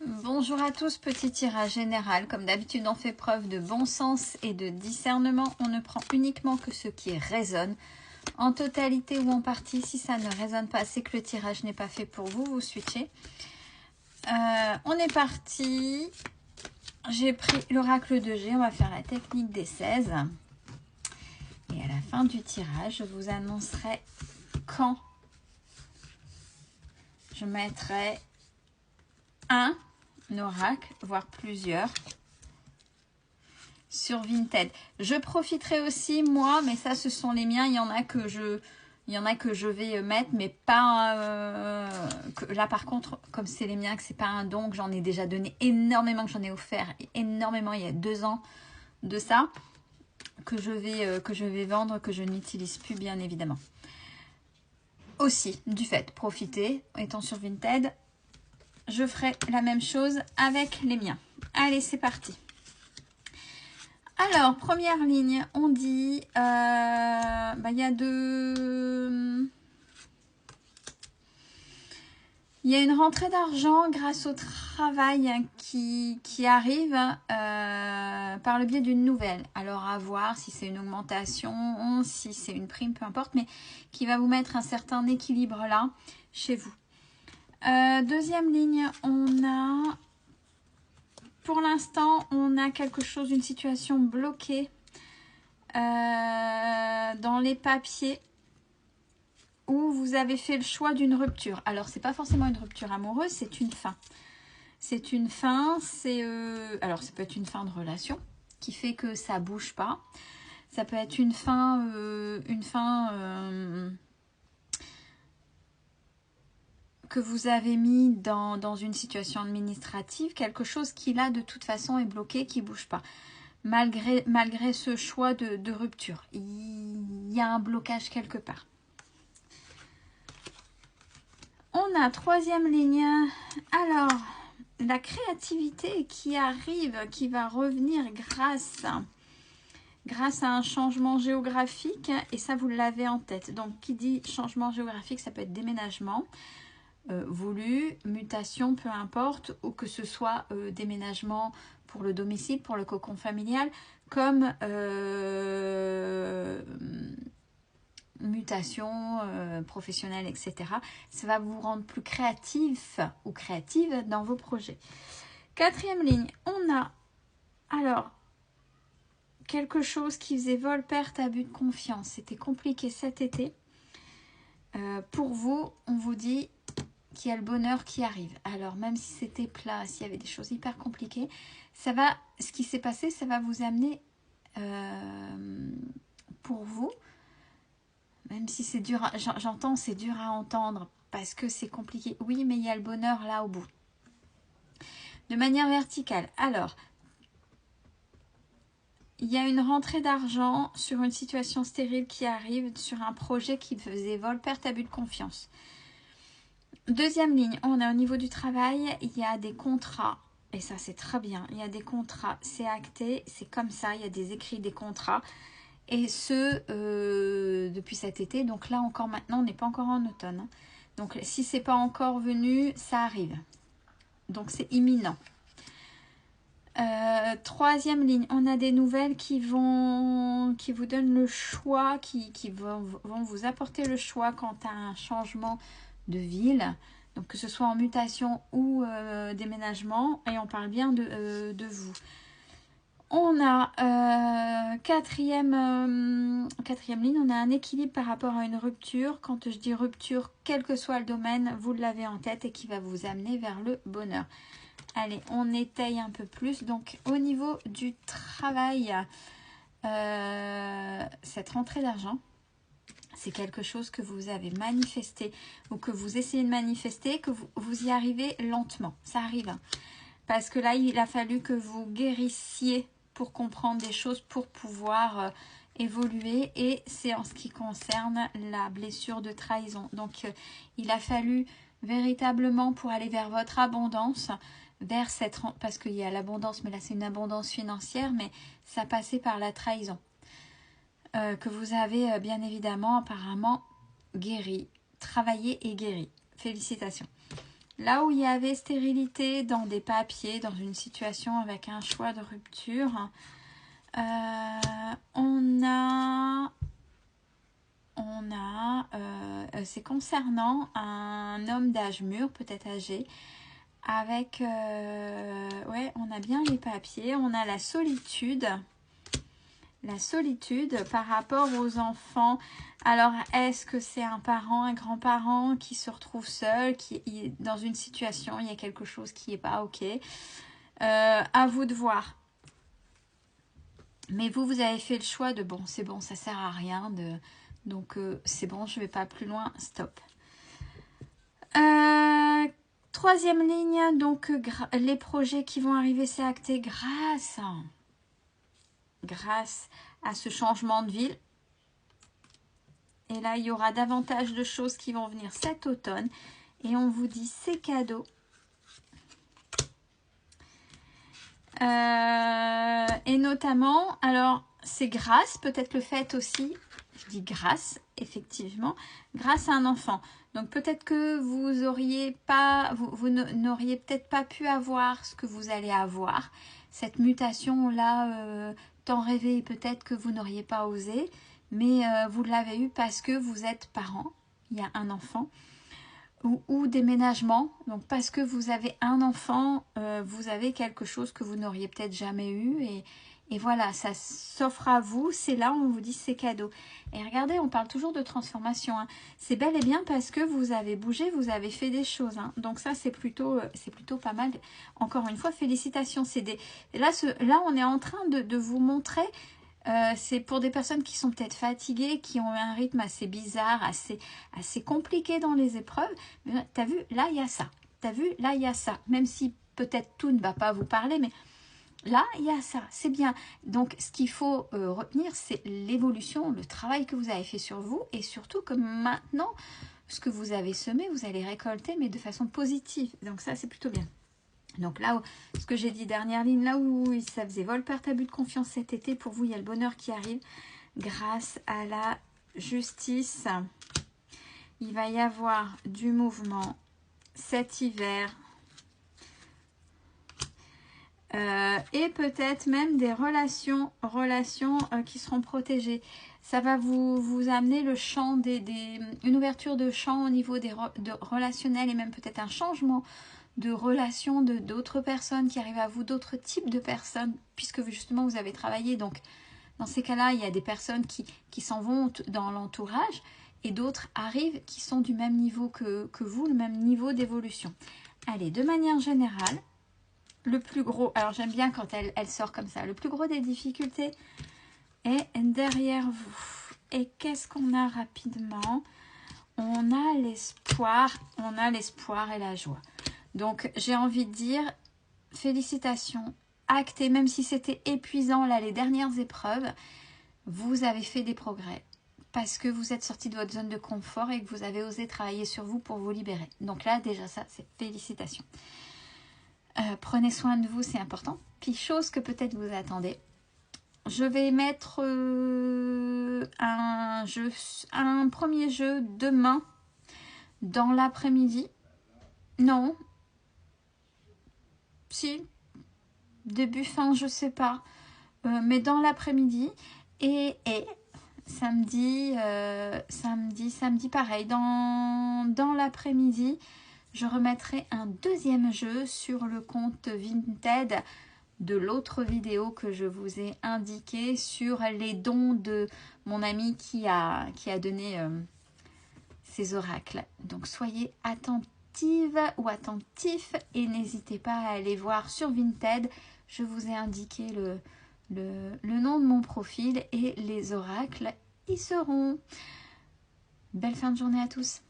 Bonjour à tous, petit tirage général. Comme d'habitude, on fait preuve de bon sens et de discernement. On ne prend uniquement que ce qui résonne. En totalité ou en partie, si ça ne résonne pas, c'est que le tirage n'est pas fait pour vous. Vous switchez. On est parti. J'ai pris l'oracle de G. On va faire la technique des 16. Et à la fin du tirage, je vous annoncerai quand je mettrai un oracle, voire plusieurs, sur Vinted. Je profiterai aussi, moi, mais ça, ce sont les miens. Il y en a que je vais mettre, mais pas... là, par contre, comme c'est les miens, que c'est pas un don, que j'en ai déjà donné énormément, que j'en ai offert énormément il y a 2 ans de ça, que je vais vendre, que je n'utilise plus, bien évidemment. Aussi, du fait, profiter, étant sur Vinted, je ferai la même chose avec les miens. Allez, c'est parti. Alors, première ligne, on dit, il y a une rentrée d'argent grâce au travail qui arrive par le biais d'une nouvelle. Alors, à voir si c'est une augmentation, si c'est une prime, peu importe, mais qui va vous mettre un certain équilibre là, chez vous. Deuxième ligne, on a... Pour l'instant, on a quelque chose, une situation bloquée dans les papiers où vous avez fait le choix d'une rupture. Alors, c'est pas forcément une rupture amoureuse, c'est une fin. C'est une fin, alors ça peut être une fin de relation qui fait que ça bouge pas. Ça peut être une fin que vous avez mis dans une situation administrative, quelque chose qui là de toute façon est bloqué, qui bouge pas. Malgré ce choix de rupture, il y a un blocage quelque part. On a troisième ligne. Alors, la créativité qui arrive, qui va revenir grâce à un changement géographique, et ça vous l'avez en tête. Donc, qui dit changement géographique, ça peut être déménagement, voulu, mutation, peu importe, ou que ce soit déménagement pour le domicile, pour le cocon familial, comme mutation professionnelle, etc. Ça va vous rendre plus créatif ou créative dans vos projets. Quatrième ligne, on a alors quelque chose qui faisait vol, perte, abus de confiance. C'était compliqué cet été. Pour vous, on vous dit qu'il y a le bonheur qui arrive. Alors, même si c'était plat, s'il y avait des choses hyper compliquées, ce qui s'est passé, ça va vous amener pour vous, même si c'est dur, j'entends, c'est dur à entendre parce que c'est compliqué. Oui, mais il y a le bonheur là au bout. De manière verticale. Alors, il y a une rentrée d'argent sur une situation stérile qui arrive, sur un projet qui faisait vol, perte, abus de confiance. Deuxième ligne, on a au niveau du travail, il y a des contrats, et ça c'est très bien, il y a des contrats, c'est acté, c'est comme ça, il y a des écrits, des contrats, et ce, depuis cet été, donc là encore maintenant, on n'est pas encore en automne, hein. Donc si c'est pas encore venu, ça arrive, donc c'est imminent. Troisième ligne, on a des nouvelles qui vous donnent le choix, qui vont vous apporter le choix quant à un changement de ville, donc que ce soit en mutation ou déménagement, et on parle bien de vous. On a quatrième ligne, on a un équilibre par rapport à une rupture. Quand je dis rupture, quel que soit le domaine, vous l'avez en tête et qui va vous amener vers le bonheur. Allez, on étaye un peu plus. Donc, au niveau du travail, cette rentrée d'argent, c'est quelque chose que vous avez manifesté ou que vous essayez de manifester, que vous y arrivez lentement. Ça arrive. Hein. Parce que là, il a fallu que vous guérissiez pour comprendre des choses, pour pouvoir évoluer. Et c'est en ce qui concerne la blessure de trahison. Donc, il a fallu véritablement pour aller vers votre abondance, vers cette... Parce qu'il y a l'abondance, mais là, c'est une abondance financière, mais ça passait par la trahison. Que vous avez bien évidemment apparemment guéri, travaillé et guéri. Félicitations. Là où il y avait stérilité dans des papiers, dans une situation avec un choix de rupture, c'est concernant un homme d'âge mûr, peut-être âgé, avec, ouais, on a bien les papiers, on a la solitude par rapport aux enfants. Alors, est-ce que c'est un parent, un grand-parent qui se retrouve seul, qui est dans une situation, il y a quelque chose qui n'est pas OK, à vous de voir. Mais vous avez fait le choix de, bon, c'est bon, ça sert à rien, donc c'est bon, je ne vais pas plus loin, stop. Troisième ligne, donc les projets qui vont arriver, c'est acté grâce à ce changement de ville. Et là, il y aura davantage de choses qui vont venir cet automne. Et on vous dit, c'est cadeau. Et notamment, alors, c'est grâce, peut-être le fait aussi, je dis grâce, effectivement, grâce à un enfant. Donc peut-être que vous n'auriez peut-être pas pu avoir ce que vous allez avoir. Cette mutation-là, tant rêvée, peut-être que vous n'auriez pas osé, mais vous l'avez eu parce que vous êtes parent, il y a un enfant, ou déménagement. Donc parce que vous avez un enfant, vous avez quelque chose que vous n'auriez peut-être jamais eu, et voilà, ça s'offre à vous, c'est là où on vous dit c'est cadeau. Et regardez, on parle toujours de transformation, hein. C'est bel et bien parce que vous avez bougé, vous avez fait des choses, hein. Donc ça, c'est plutôt pas mal. Encore une fois, félicitations. Là, on est en train de vous montrer, c'est pour des personnes qui sont peut-être fatiguées, qui ont un rythme assez bizarre, assez compliqué dans les épreuves. Mais t'as vu, là, il y a ça. T'as vu, là, il y a ça. Même si peut-être tout ne va pas vous parler, mais là, il y a ça, c'est bien. Donc, ce qu'il faut retenir, c'est l'évolution, le travail que vous avez fait sur vous, et surtout que maintenant, ce que vous avez semé, vous allez récolter, mais de façon positive. Donc ça, c'est plutôt bien. Donc là, ce que j'ai dit, dernière ligne, là où ça faisait vol, perte, abus de confiance cet été, pour vous, il y a le bonheur qui arrive grâce à la justice. Il va y avoir du mouvement cet hiver. Et peut-être même des relations qui seront protégées. Ça va vous amener le champ une ouverture de champ au niveau de relationnel, et même peut-être un changement de relation d'autres personnes qui arrivent à vous, d'autres types de personnes, puisque justement vous avez travaillé. Donc dans ces cas-là, il y a des personnes qui s'en vont dans l'entourage, et d'autres arrivent qui sont du même niveau que vous, le même niveau d'évolution. Allez, de manière générale, le plus gros, alors j'aime bien quand elle sort comme ça, le plus gros des difficultés est derrière vous. Et qu'est-ce qu'on a rapidement? On a l'espoir et la joie. Donc j'ai envie de dire, félicitations, actez, même si c'était épuisant là, les dernières épreuves, vous avez fait des progrès. Parce que vous êtes sorti de votre zone de confort et que vous avez osé travailler sur vous pour vous libérer. Donc là, déjà ça, c'est félicitations. Prenez soin de vous, c'est important. Puis chose que peut-être vous attendez, je vais mettre un premier jeu demain dans l'après-midi. Non. Si. Début, fin, je sais pas. Mais dans l'après-midi. Et samedi pareil. Dans l'après-midi, je remettrai un deuxième jeu sur le compte Vinted de l'autre vidéo que je vous ai indiqué sur les dons de mon ami qui a donné ses oracles. Donc soyez attentive ou attentif et n'hésitez pas à aller voir sur Vinted. Je vous ai indiqué le nom de mon profil et les oracles y seront. Belle fin de journée à tous.